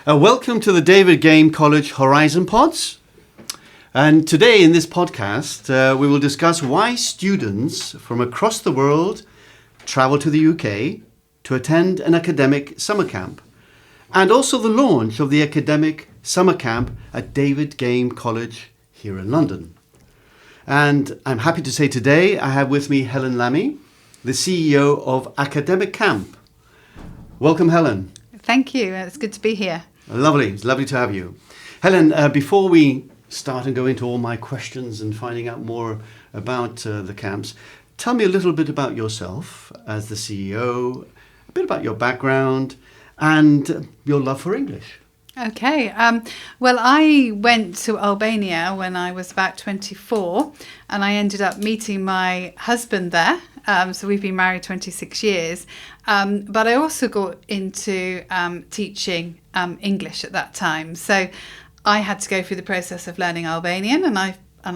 Welcome to the David Game College Horizon Pods. And today in this podcast, we will discuss why students from across the world travel to the UK to attend an academic summer camp, and also the launch of the academic summer camp at David Game College here in London. And I'm happy to say today I have with me Helen Lami, the CEO of Academic Camp. Welcome, Helen. Thank you. It's good to be here. Lovely. It's lovely to have you. Helen, before we start and go into all my questions and finding out more about the camps, tell me a little bit about yourself as the CEO, a bit about your background and your love for English. Okay. Well, I went to Albania when I was about 24 and I ended up meeting my husband there. So we've been married 26 years. But I also got into teaching English at that time. So I had to go through the process of learning Albanian, and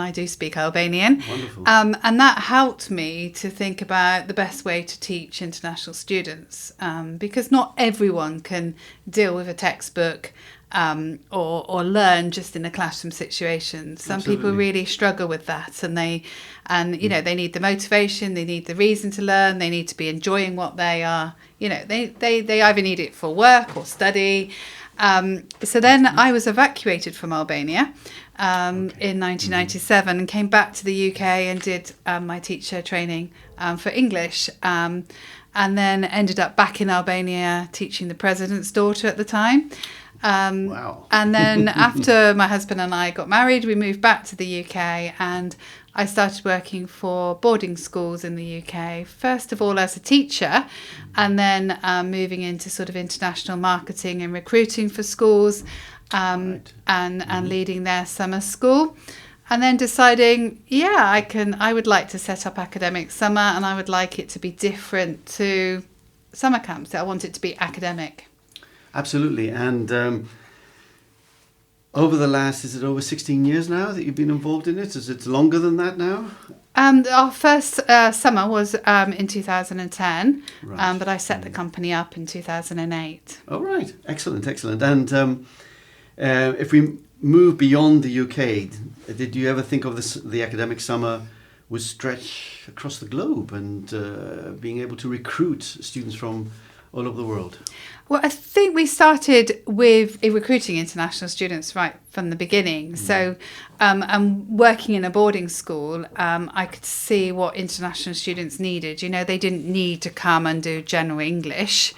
I do speak Albanian. Wonderful. And that helped me to think about the best way to teach international students, because not everyone can deal with a textbook or learn just in a classroom situation. Some Absolutely. people really struggle with that, and they need the motivation, they need the reason to learn, they need to be enjoying what they are. They either need it for work or study. So then I was evacuated from Albania in 1997 and came back to the UK and did my teacher training for English, and then ended up back in Albania teaching the president's daughter at the time. Wow. And then after my husband and I got married, we moved back to the UK, and I started working for boarding schools in the UK, first of all as a teacher, and then moving into sort of international marketing and recruiting for schools, and leading their summer school. And then deciding, I would like to set up academic summer, and I would like it to be different to summer camps. I want it to be academic. Absolutely. And over the last, is it over 16 years now that you've been involved in it? Is it longer than that now? Our first summer was in 2010, Right. but I set the company up in 2008. Oh, right. Excellent. And if we move beyond the UK, did you ever think of the academic summer would stretch across the globe and being able to recruit students from all over the world? Well, I think we started with recruiting international students right from the beginning. So and working in a boarding school, I could see what international students needed. They didn't need to come and do general English.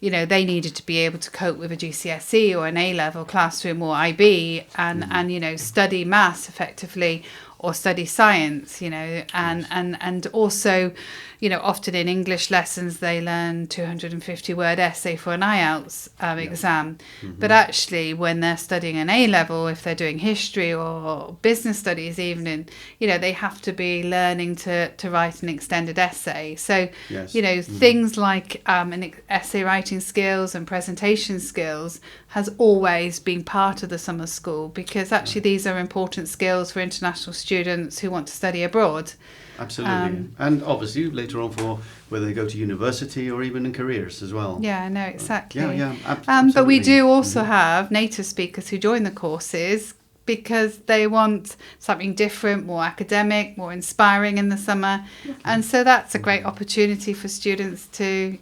They needed to be able to cope with a GCSE or an A-level classroom or IB and study maths effectively or study science, and also, often in English lessons they learn 250-word essay for an IELTS exam. Mm-hmm. But actually, when they're studying an A-level, if they're doing history or business studies even, they have to be learning to write an extended essay. So, yes. Things like essay writing skills and presentation skills has always been part of the summer school, because actually these are important skills for international students who want to study abroad. Absolutely. And obviously later on for whether they go to university or even in careers as well. Yeah, no, exactly. Absolutely. But we do also have native speakers who join the courses because they want something different, more academic, more inspiring in the summer. And so that's a great opportunity for students to,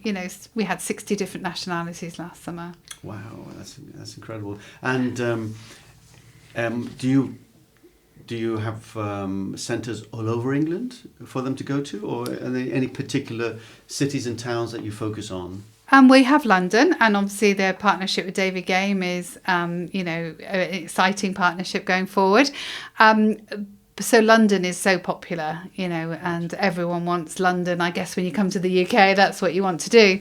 we had 60 different nationalities last summer. Wow, that's incredible. And do you have centres all over England for them to go to, or are there any particular cities and towns that you focus on? We have London, and obviously their partnership with David Game is, an exciting partnership going forward. So London is so popular, and everyone wants London. I guess when you come to the UK, that's what you want to do.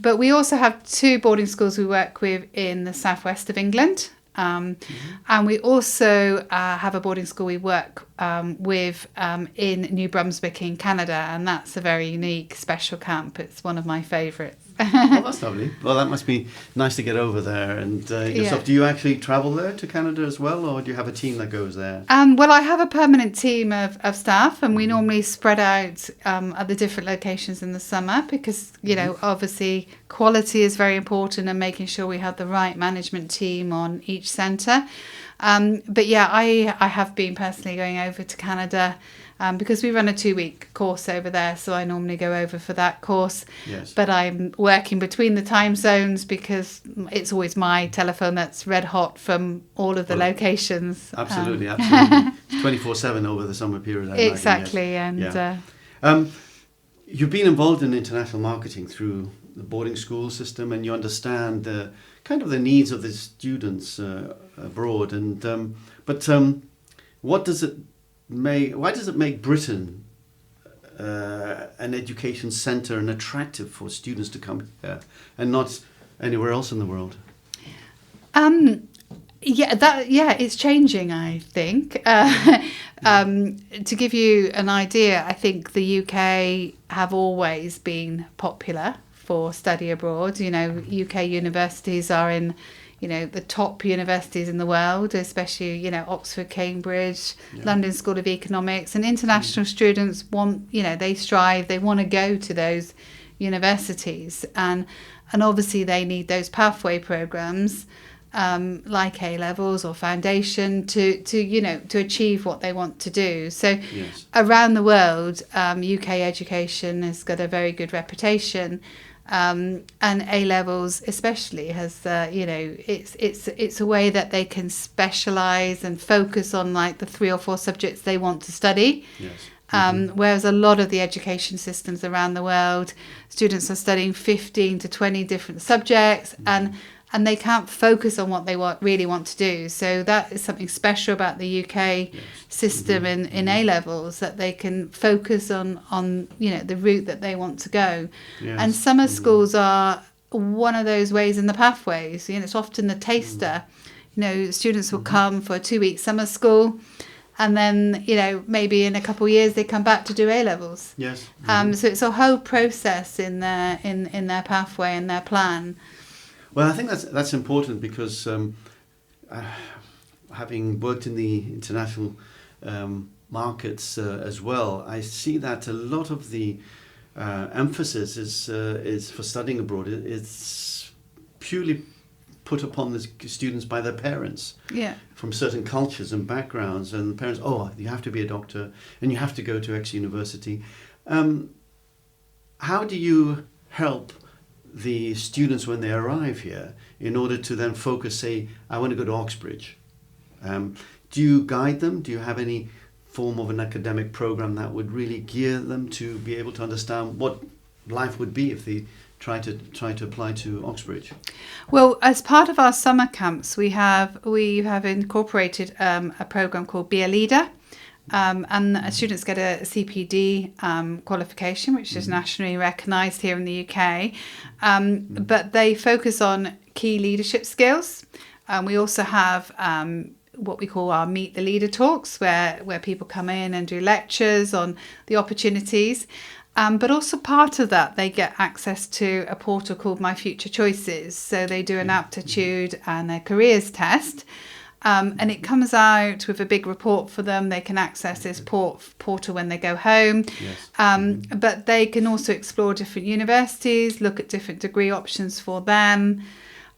But we also have 2 boarding schools we work with in the southwest of England. And we also have a boarding school we work in New Brunswick in Canada, and that's a very unique, special camp. It's one of my favourites. Oh, that's lovely. Well, that must be nice to get over there. And yourself, do you actually travel there to Canada as well, or do you have a team that goes there? Well, I have a permanent team of staff, and we normally spread out at the different locations in the summer because, obviously quality is very important and making sure we have the right management team on each centre. But yeah, I have been personally going over to Canada because we run a 2-week course over there. So I normally go over for that course. Yes. But I'm working between the time zones because it's always my telephone that's red hot from all of the locations. Absolutely. It's 24/7 over the summer period. Exactly. You've been involved in international marketing through the boarding school system, and you understand the needs of the students abroad. And why does it make Britain an education centre and attractive for students to come here and not anywhere else in the world? It's changing, I think. To give you an idea, I think the UK have always been popular for study abroad. UK universities are in, the top universities in the world, especially, Oxford, Cambridge, London School of Economics, and international students they strive, they want to go to those universities, and obviously they need those pathway programs like A levels or foundation to achieve what they want to do. So around the world, UK education has got a very good reputation. And A levels especially has it's a way that they can specialize and focus on like the 3 or 4 subjects they want to study. Whereas a lot of the education systems around the world, students are studying 15 to 20 different subjects, and they can't focus on what they really want to do. So that is something special about the UK system in A levels, that they can focus on the route that they want to go. And summer schools are one of those ways in the pathways. It's often the taster. Students will come for a 2-week summer school, and then maybe in a couple of years they come back to do A levels. So it's a whole process in their pathway and their plan. Well, I think that's important because having worked in the international markets as well, I see that a lot of the emphasis is for studying abroad. It's purely put upon the students by their parents from certain cultures and backgrounds, and the parents, you have to be a doctor and you have to go to X university. How do you help the students when they arrive here in order to then focus, say, I want to go to Oxbridge? Do you guide them? Do you have any form of an academic program that would really gear them to be able to understand what life would be if they try to apply to Oxbridge? Well, as part of our summer camps, we have incorporated a program called Be a Leader. And students get a CPD qualification, which is nationally recognised here in the UK. But they focus on key leadership skills. We also have what we call our Meet the Leader talks, where people come in and do lectures on the opportunities. But also part of that, they get access to a portal called My Future Choices. So they do an aptitude and a careers test. And it comes out with a big report for them. They can access this portal when they go home. But they can also explore different universities, look at different degree options for them.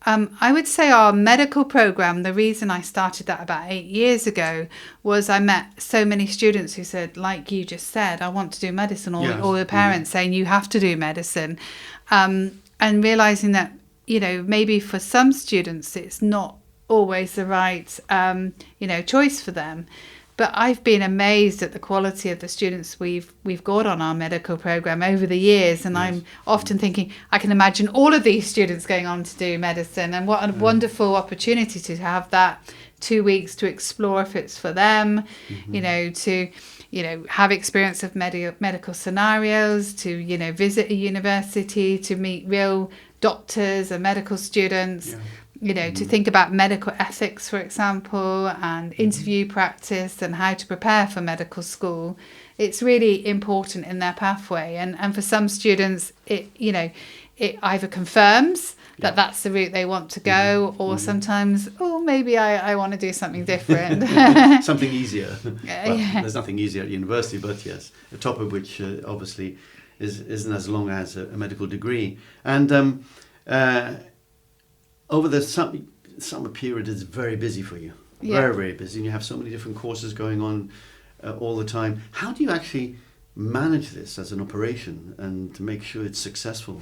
I would say our medical program, the reason I started that about 8 years ago was I met so many students who said, like you just said, I want to do medicine, or the parents saying you have to do medicine. And realising that, maybe for some students it's not always the right choice for them, but I've been amazed at the quality of the students we've got on our medical program over the years, and I'm often thinking I can imagine all of these students going on to do medicine, and what a wonderful opportunity to have that 2 weeks to explore if it's for them, to have experience of medical scenarios, to visit a university, to meet real doctors and medical students. to think about medical ethics, for example, and interview practice and how to prepare for medical school. It's really important in their pathway. And for some students, it either confirms that that's the route they want to go, or sometimes, maybe I want to do something different. Something easier. Well, there's nothing easier at university, but yes, the top of which obviously isn't as long as a medical degree. And over the summer period is very busy for you. Very, very busy. And you have so many different courses going on all the time. How do you actually manage this as an operation and to make sure it's successful?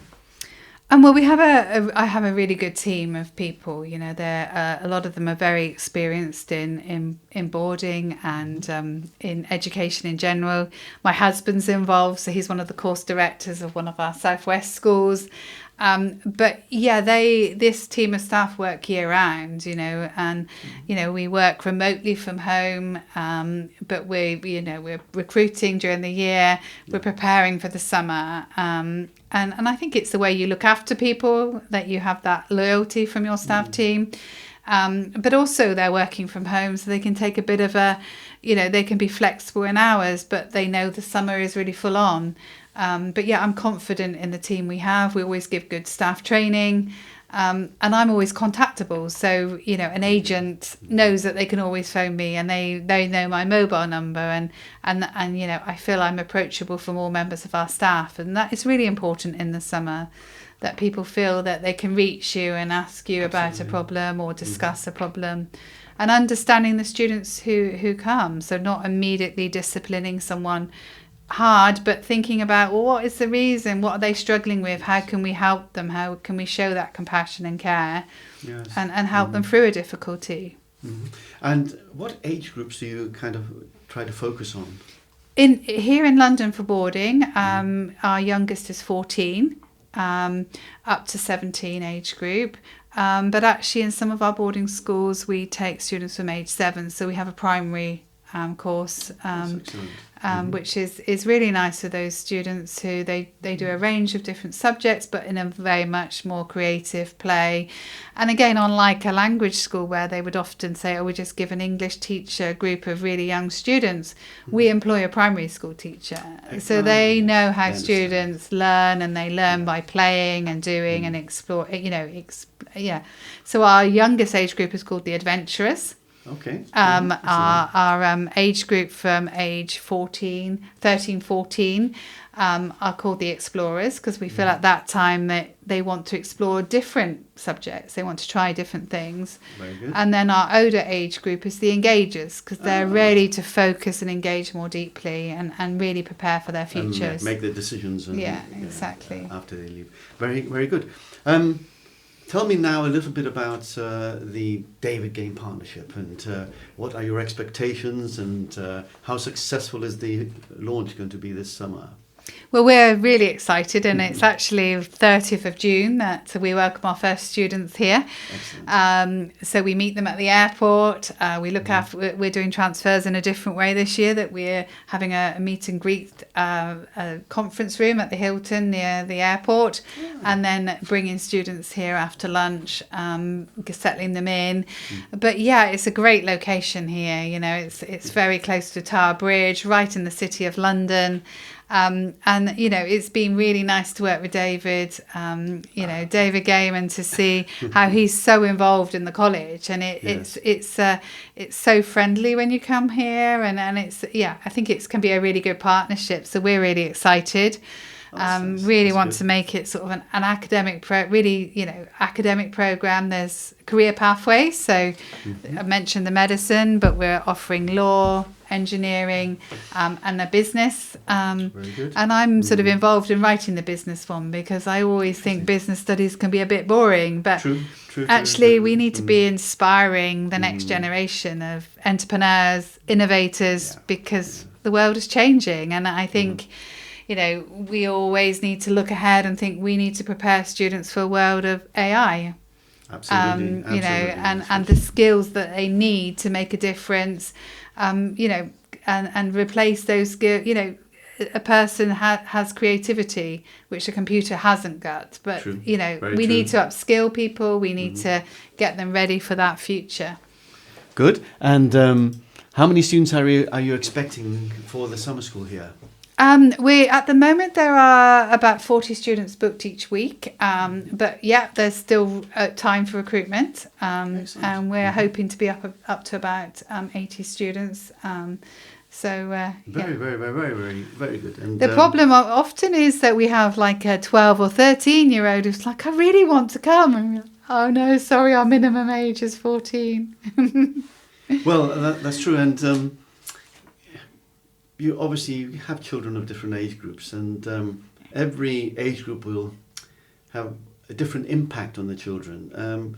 Well, I have a really good team of people. They're a lot of them are very experienced in boarding and in education in general. My husband's involved, so he's one of the course directors of one of our Southwest schools. But this team of staff work year round, and we work remotely from home. But we're recruiting during the year. We're preparing for the summer. And I think it's the way you look after people, that you have that loyalty from your staff team. But also they're working from home, so they can take a bit of they can be flexible in hours, but they know the summer is really full on. But I'm confident in the team we have. We always give good staff training. And I'm always contactable. So, an agent knows that they can always phone me, and they know my mobile number, and I feel I'm approachable from all members of our staff. And that is really important in the summer, that people feel that they can reach you and ask you about a problem or discuss a problem, and understanding the students who come. So not immediately disciplining someone hard, but thinking about, what is the reason? What are they struggling with? How can we help them? How can we show that compassion and care, and help them through a difficulty? And what age groups do you kind of try to focus on? Here in London for boarding, our youngest is 14, up to 17 age group. But actually in some of our boarding schools, we take students from age 7. So we have a primary course, which is really nice for those students who they do a range of different subjects, but in a very much more creative play. And again, unlike a language school where they would often say, we just give an English teacher a group of really young students, we employ a primary school teacher. So they know how students learn, and they learn by playing and doing and explore, So our youngest age group is called the Adventurers. Okay. Our age group from age 13, 14 are called the Explorers, because we feel at that time that they want to explore different subjects. They want to try different things. Very good. And then our older age group is the Engagers, because they're ready to focus and engage more deeply and really prepare for their futures. And make their decisions. Exactly. After they leave. Very, very good. Tell me now a little bit about the David Game partnership, and what are your expectations, and how successful is the launch going to be this summer? Well, we're really excited, and it's actually 30th of June that we welcome our first students here. So we meet them at the airport. We look after. We're doing transfers in a different way this year. That we're having a meet and greet a conference room at the Hilton near the airport, and then bringing students here after lunch, settling them in. But it's a great location here. It's very close to Tower Bridge, right in the city of London. And it's been really nice to work with David, David Game, and to see how he's so involved in the college, and it's so friendly when you come here, and it's I think it can be a really good partnership. So we're really excited. Really want to make it sort of an academic academic program. There's career pathways. So I mentioned the medicine, but we're offering law, engineering, and a business. Very good. And I'm sort of involved in writing the business one, because I always think business studies can be a bit boring, but actually we need to be inspiring the next generation of entrepreneurs, innovators, because the world is changing, and I think. We always need to look ahead and think we need to prepare students for a world of AI. Absolutely. And the skills that they need to make a difference, and replace those skills. a person has creativity which a computer hasn't got. But True. you know, Very we true. need to upskill people. We need to get them ready for that future. Good. And how many students are you expecting for the summer school here? We at the moment there are about 40 students booked each week, but yeah, there's still time for recruitment, and we're hoping to be up to about 80 students. Very, very, very, very, very, very good. And The problem often is that we have like a 12 or 13-year-old who's like, I really want to come, and we're like, oh no, sorry, our minimum age is 14. well, that's true, and. You obviously have children of different age groups, and every age group will have a different impact on the children.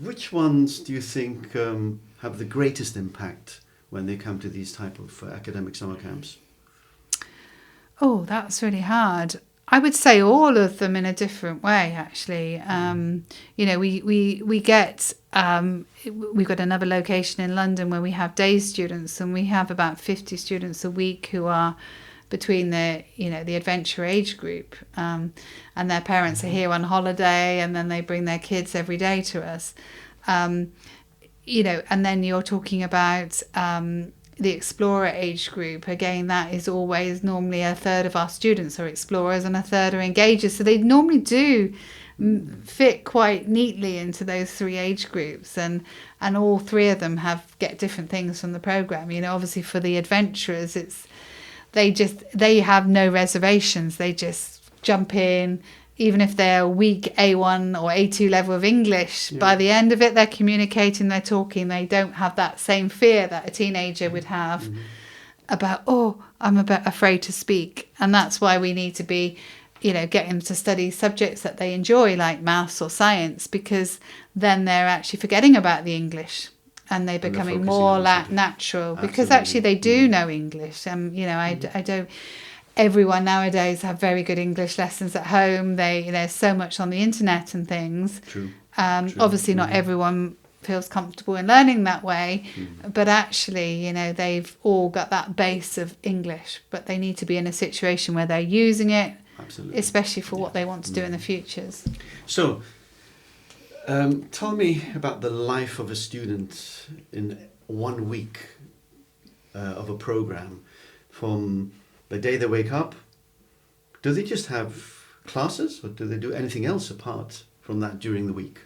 Which ones do you think have the greatest impact when they come to these type of academic summer camps? Oh, that's really hard. I would say all of them in a different way, actually. You know, we get, we've got another location in London where we have day students, and we have about 50 students a week who are between the adventure age group, and their parents are here on holiday, and then they bring their kids every day to us. You know, and then you're talking about the explorer age group. Again, that is always normally a third of our students are explorers and a third are engagers. So they normally do fit quite neatly into those three age groups, and all three of them get different things from the program. You know, obviously for the adventurers, they have no reservations. They just jump in. Even if they're weak A1 or A2 level of English, by the end of it, they're communicating, they're talking. They don't have that same fear that a teenager would have about, oh, I'm a bit afraid to speak. And that's why we need to be, you know, getting them to study subjects that they enjoy, like maths or science, because then they're actually forgetting about the English and they're becoming more natural. Because actually they do know English. You know, I don't... Everyone nowadays have very good English lessons at home. There's so much on the internet and things. True. Obviously, not everyone feels comfortable in learning that way, but actually, you know, they've all got that base of English, but they need to be in a situation where they're using it, especially for what they want to do in the futures. So, tell me about the life of a student in 1 week of a program from the day they wake up. Do they just have classes, or do they do anything else apart from that during the week?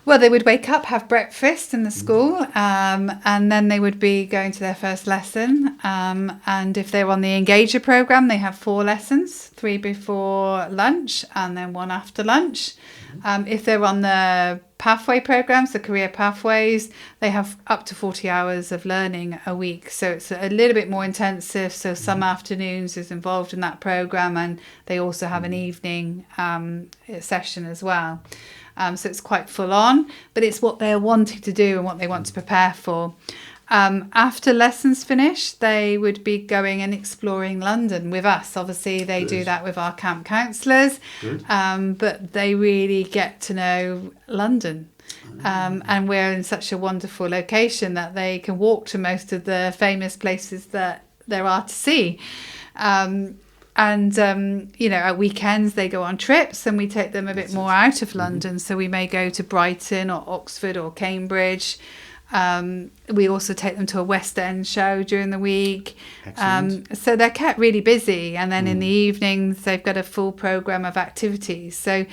Well, they would wake up, have breakfast in the school, and then they would be going to their first lesson. And if they're on the Engager program, they have 4 lessons, 3 before lunch and then 1 after lunch. If they're on the pathway programs, the career pathways, they have up to 40 hours of learning a week. So it's a little bit more intensive. So some afternoons is involved in that program, and they also have an evening session as well. So it's quite full on, but it's what they're wanting to do and what they want to prepare for. After lessons finish, they would be going and exploring London with us. Obviously, they do that with our camp counsellors, but they really get to know London. And we're in such a wonderful location that they can walk to most of the famous places that there are to see. You know, at weekends they go on trips, and we take them a bit more out of London. So we may go to Brighton or Oxford or Cambridge. We also take them to a West End show during the week. So they're kept really busy. And then in the evenings, they've got a full programme of activities. So,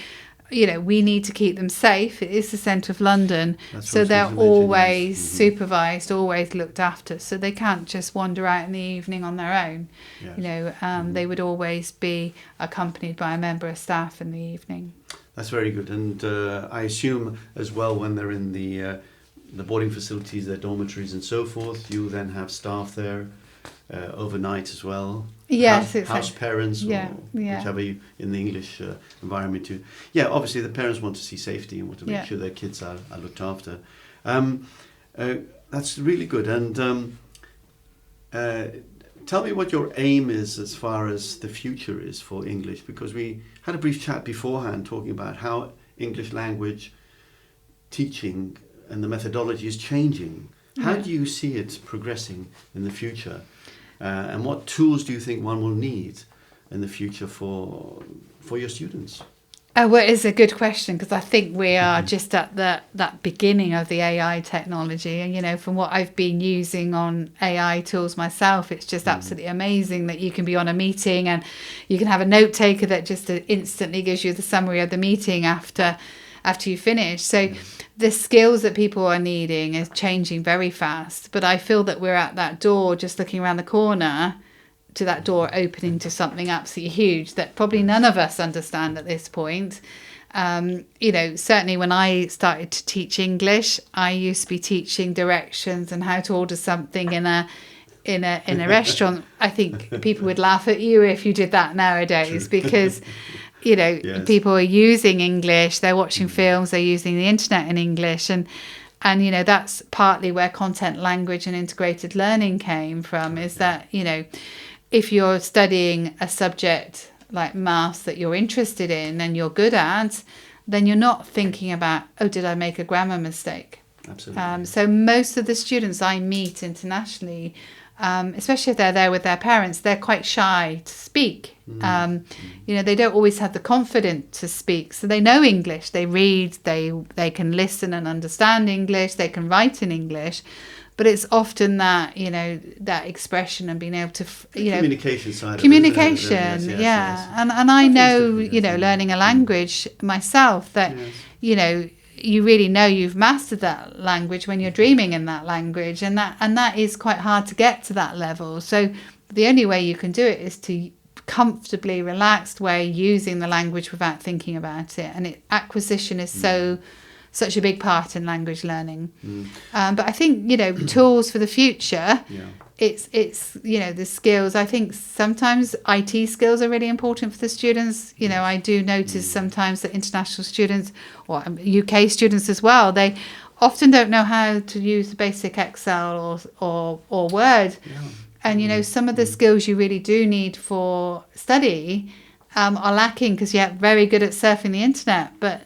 you know, we need to keep them safe. It is the centre of London. So they're always supervised, always looked after. So they can't just wander out in the evening on their own. Yes. You know, they would always be accompanied by a member of staff in the evening. That's very good. And I assume as well, when they're in the boarding facilities, their dormitories and so forth, you then have staff there overnight as well. Yes, house parents, or whichever you, in the English environment too. Yeah, obviously the parents want to see safety and want to make sure their kids are looked after. That's really good. And tell me what your aim is as far as the future is for English, because we had a brief chat beforehand talking about how English language teaching and the methodology is changing. How do you see it progressing in the future? And what tools do you think one will need in the future for your students? Oh, well, it's a good question, because I think we are just at that beginning of the AI technology. And, you know, from what I've been using on AI tools myself, it's just absolutely amazing that you can be on a meeting and you can have a note taker that just instantly gives you the summary of the meeting after you finish. So the skills that people are needing is changing very fast. But I feel that we're at that door, just looking around the corner, to that door opening to something absolutely huge that probably none of us understand at this point. You know, certainly when I started to teach English, I used to be teaching directions and how to order something in a restaurant. I think people would laugh at you if you did that nowadays. True. Because, you know, people are using English, they're watching films, they're using the internet in English, and you know, that's partly where content, language and integrated learning came from, is that, you know, if you're studying a subject like maths that you're interested in and you're good at, then you're not thinking about, oh, did I make a grammar mistake? Absolutely. So most of the students I meet internationally, especially if they're there with their parents, they're quite shy to speak. You know, they don't always have the confidence to speak. So they know English, they read, they can listen and understand English, they can write in English. But it's often that, you know, that expression and being able to, you know, communication side. Communication, yes. And I know, you know, learning a language myself, that, you know, you really know you've mastered that language when you're dreaming in that language, and that is quite hard to get to that level. So the only way you can do it is to comfortably, relaxed way, using the language without thinking about it. And acquisition is such a big part in language learning. But I think, you know, tools for the future, it's you know, the skills. I think sometimes IT skills are really important for the students. You know, I do notice sometimes that international students, or UK students as well, they often don't know how to use basic Excel or Word. And, you know, some of the skills you really do need for study are lacking, because you're very good at surfing the internet, but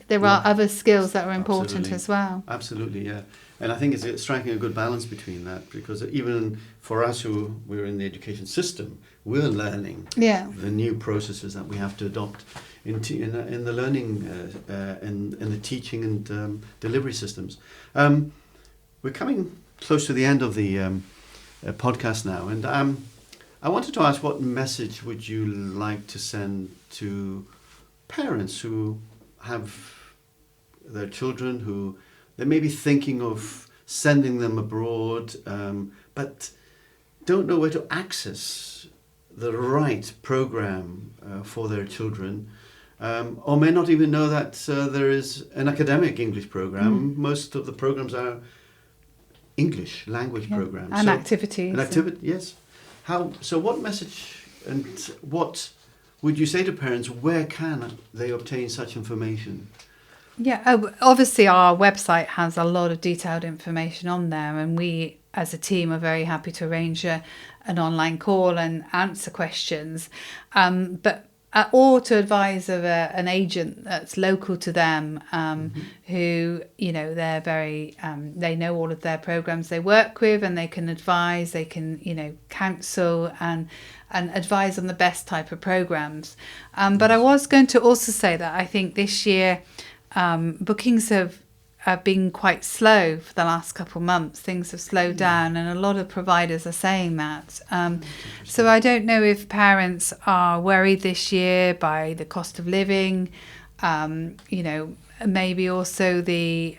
there are other skills that are important as well. Absolutely, yeah. And I think it's striking a good balance between that, because even for us we're in the education system, we're learning the new processes that we have to adopt in the learning, in the teaching and delivery systems. We're coming close to the end of the podcast now, and I wanted to ask, what message would you like to send to parents who have their children who they may be thinking of sending them abroad, but don't know where to access the right program for their children, or may not even know that there is an academic English program. Most of the programs are English language programs. And activities. Yes. So what message and what would you say to parents? Where can they obtain such information? Obviously our website has a lot of detailed information on there, and we as a team are very happy to arrange an online call and answer questions, or to advise of an agent that's local to them, who, you know, they're very they know all of their programs they work with, and they can advise, they can, you know, counsel and advise on the best type of programs. But I was going to also say that I think this year bookings have been quite slow for the last couple of months. Things have slowed down, and a lot of providers are saying that. So I don't know if parents are worried this year by the cost of living, you know, maybe also the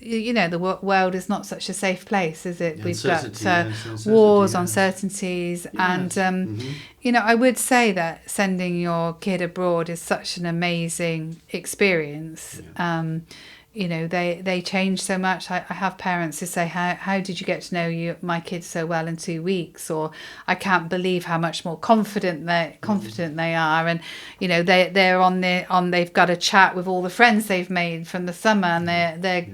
you know, the world is not such a safe place, is it? We've got wars, uncertainties, and you know, I would say that sending your kid abroad is such an amazing experience. You know, they change so much. I have parents who say, how did you get to know my kids so well in 2 weeks? Or I can't believe how much more confident they are. And, you know, they're they've got a chat with all the friends they've made from the summer, and they're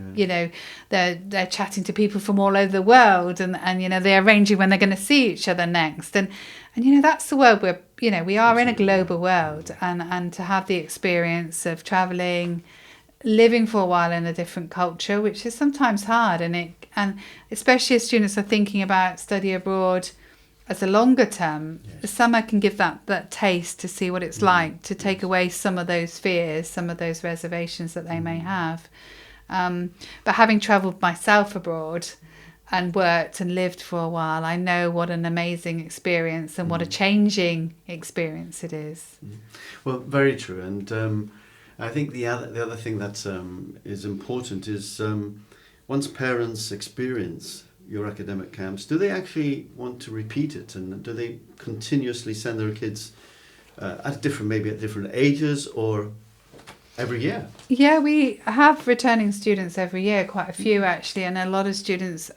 chatting to people from all over the world, and you know, they're arranging when they're going to see each other next. And you know, that's the world we are in a global world, and to have the experience of traveling, living for a while in a different culture, which is sometimes hard, and especially as students are thinking about study abroad, as a longer term, the summer can give that taste to see what it's like, to take away some of those fears, some of those reservations that they may have. But having travelled myself abroad and worked and lived for a while, I know what an amazing experience and what a changing experience it is. Well, very true. And I think the other thing that is important is once parents experience your academic camps, do they actually want to repeat it, and do they continuously send their kids at different ages or every year? Yeah, we have returning students every year, quite a few actually, and a lot of students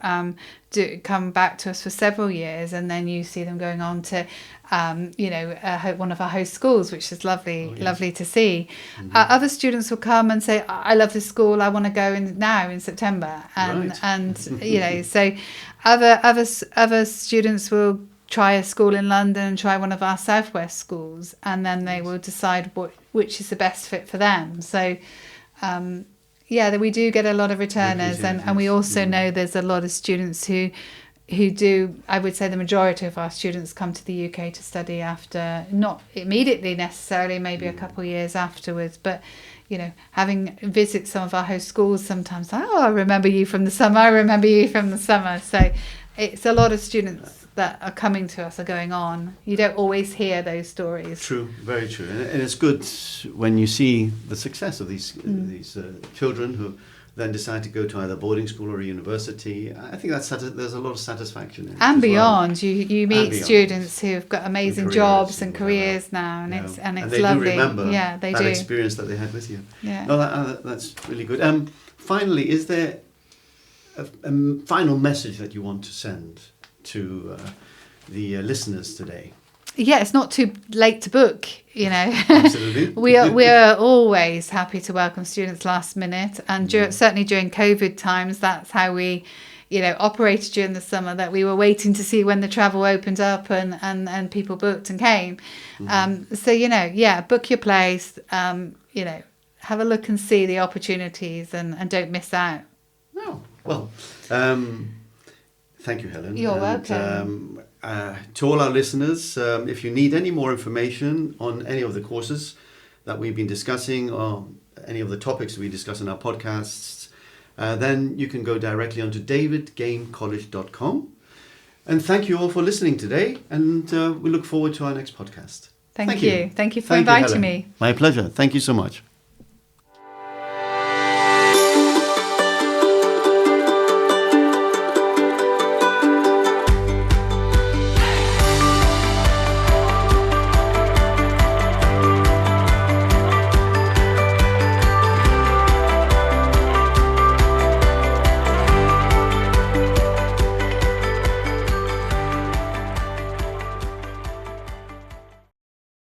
do come back to us for several years, and then you see them going on to one of our host schools, which is lovely to see. Other students will come and say, I love this school, I want to go in September, and so other students will try a school in London and try one of our Southwest schools, and then they will decide which is the best fit for them. So we do get a lot of returners, and we also know there's a lot of students who do. I would say the majority of our students come to the UK to study after, not immediately necessarily, maybe a couple of years afterwards, but having visit some of our host schools sometimes, I remember you from the summer. So it's a lot of students that are coming to us are going on. You don't always hear those stories. True, very true. And it's good when you see the success of these children who then decide to go to either boarding school or a university. I think there's a lot of satisfaction in it. And beyond, well. you meet students who've got amazing jobs and careers now, and it's they lovely. Do remember they that do. experience that they had with you. Yeah. No, that's really good. Finally, is there a final message that you want to send to the listeners today? Yeah, it's not too late to book, Absolutely. we are always happy to welcome students last minute, and certainly during COVID times, that's how we operated during the summer, that we were waiting to see when the travel opened up and people booked and came. Book your place, have a look and see the opportunities, and don't miss out. Oh, well, thank you, Helen. You're welcome. To all our listeners, if you need any more information on any of the courses that we've been discussing, or any of the topics we discuss in our podcasts, then you can go directly onto davidgamecollege.com. And thank you all for listening today, and we look forward to our next podcast. Thank you. Thank you for inviting me. My pleasure. Thank you so much.